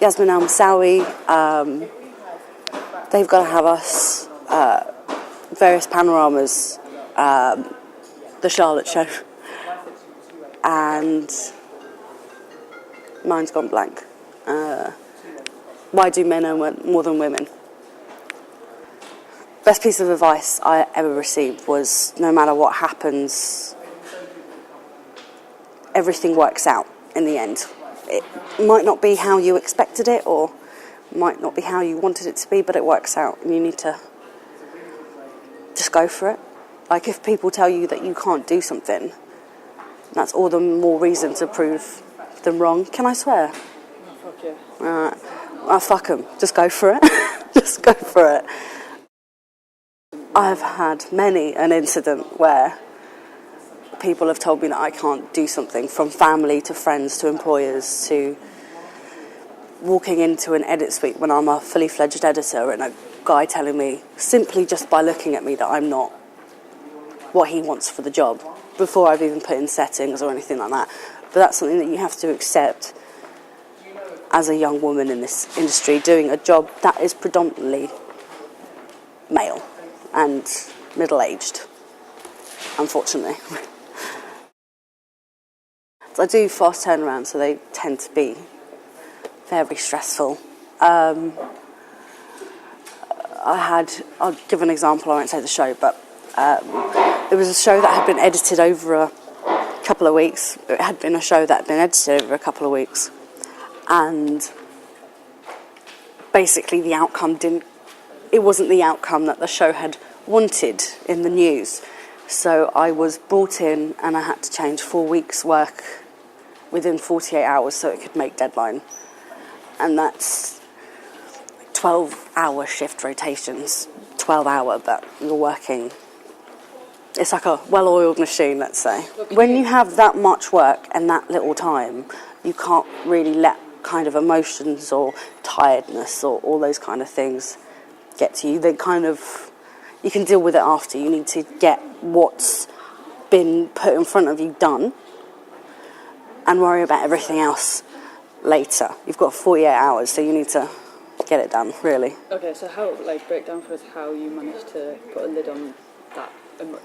Yasmina Almosawi, they've got to have us, various panoramas, the Charlotte Show, and mine's gone blank. Why do men earn more than women? Best piece of advice I ever received was, no matter what happens, everything works out in the end. It might not be how you expected it, or might not be how you wanted it to be, but it works out, and you need to just go for it. Like, if people tell you that you can't do something, that's all the more reason to prove them wrong. Can I swear? Oh, fuck yeah. Well, fuck them. Just go for it. Just go for it. I've had many an incident where people have told me that I can't do something, from family to friends to employers to walking into an edit suite when I'm a fully fledged editor and a guy telling me, simply just by looking at me, that I'm not what he wants for the job, before I've even put in settings or anything like that. But that's something that you have to accept as a young woman in this industry, doing a job that is predominantly male and middle-aged, unfortunately. So I do fast turnaround, so they tend to be very stressful. I'll give an example, I won't say the show, but it was a show that had been edited over a couple of weeks. It had been a show that had been edited over a couple of weeks. And basically the outcome it wasn't the outcome that the show had wanted in the news. So I was brought in and I had to change 4 weeks' work within 48 hours so it could make deadline. And that's 12-hour shift rotations, 12-hour, but you're working. It's like a well-oiled machine, let's say. When you have that much work and that little time, you can't really let kind of emotions or tiredness or all those kind of things get to you. You can deal with it after. You need to get what's been put in front of you done and worry about everything else later. You've got 48 hours, so you need to get it done, really. Okay, so break down for us how you managed to put a lid on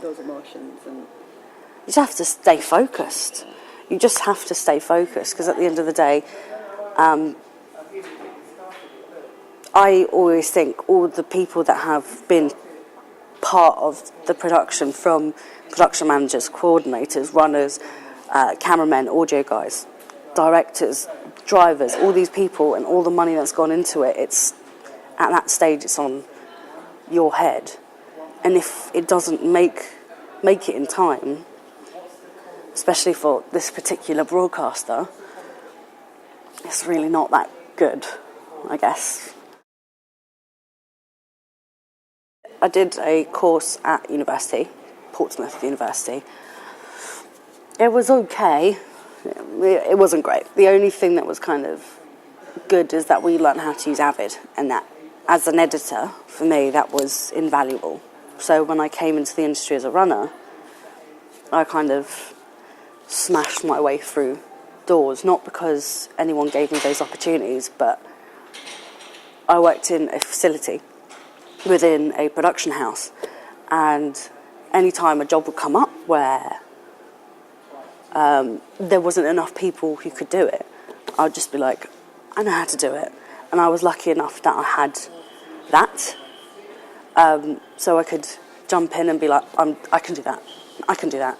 those emotions. And you just have to stay focused. You just have to stay focused, because at the end of the day, I always think all the people that have been part of the production, from production managers, coordinators, runners, cameramen, audio guys, directors, drivers, all these people and all the money that's gone into it, it's at that stage it's on your head. And if it doesn't make it in time, especially for this particular broadcaster, it's really not that good, I guess. I did a course at university, Portsmouth University. It was okay. It wasn't great. The only thing that was kind of good is that we learned how to use Avid, and that, as an editor, for me, that was invaluable. So when I came into the industry as a runner, I kind of smashed my way through doors, not because anyone gave me those opportunities, but I worked in a facility within a production house, and any time a job would come up where there wasn't enough people who could do it, I'd just be like, I know how to do it. And I was lucky enough that I had that, so I could jump in and be like, I can do that.